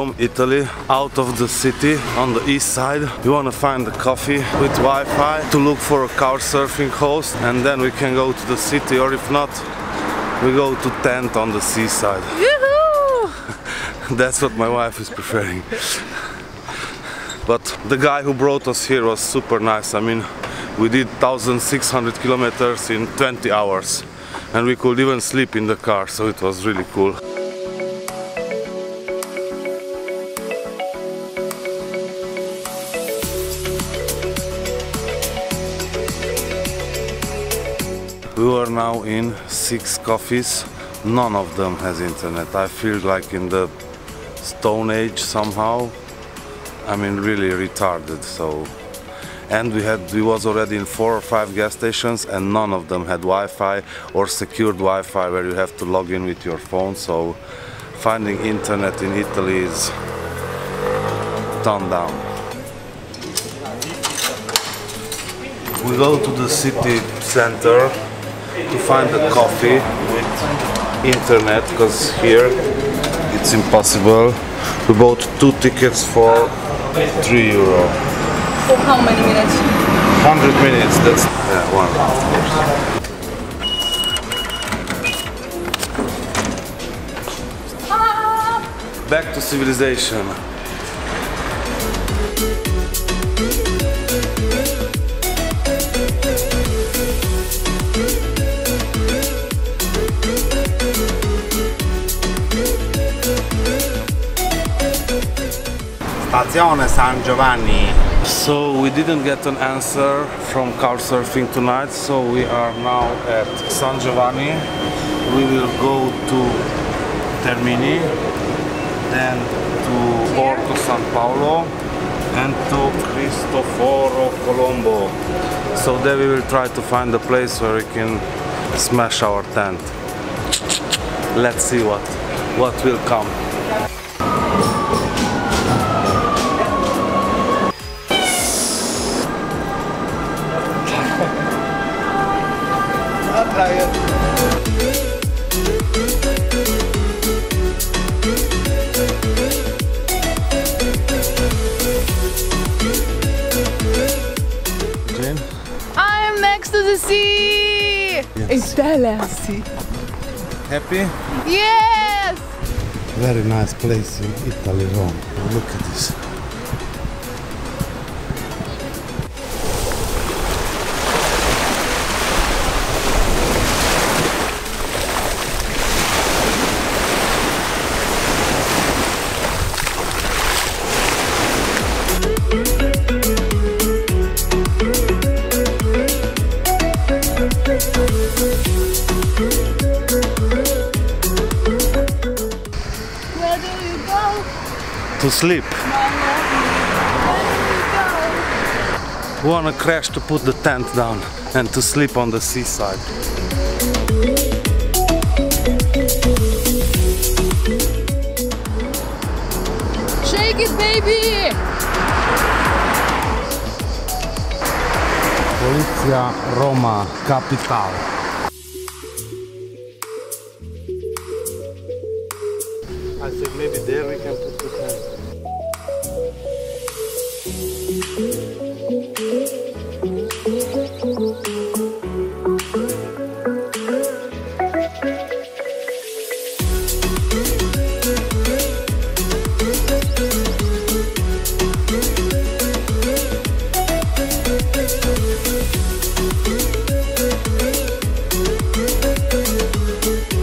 Rome, Italy, out of the city on the east side. We want to find a coffee with Wi-Fi to look for a couch surfing host, and then we can go to the city, or if not, we go to tent on the seaside. That's what my wife is preferring. But the guy who brought us here was super nice. I mean, we did 1,600 kilometers in 20 hours. And we could even sleep in the car, so it was really cool. We were now in 6 coffees. None of them has internet. I feel like in the Stone Age somehow. I mean, really retarded. So, and we was already in 4 or 5 gas stations, and none of them had Wi-Fi or secured Wi-Fi where you have to log in with your phone. So, finding internet in Italy is done down. We go to the city center to find a coffee with internet, because here it's impossible. We bought 2 tickets for €3. For how many minutes? 100 minutes, that's 1.5 hours. Back to civilization. Stazione San Giovanni. So we didn't get an answer from couchsurfing tonight, so we are now at San Giovanni. We will go to Termini, then to Porto San Paolo, and to Cristoforo Colombo. So there we will try to find a place where we can smash our tent. Let's see what will come. Jane? I'm next to the sea! Yes. It's Sea. Happy? Yes! Very nice place in Italy, Rome. Look at this. Where do you go? To sleep. Mama, where do you go? We wanna crash to put the tent down and to sleep on the seaside. Shake it, baby! Polizia Roma, capital. I said maybe there we can put the tent.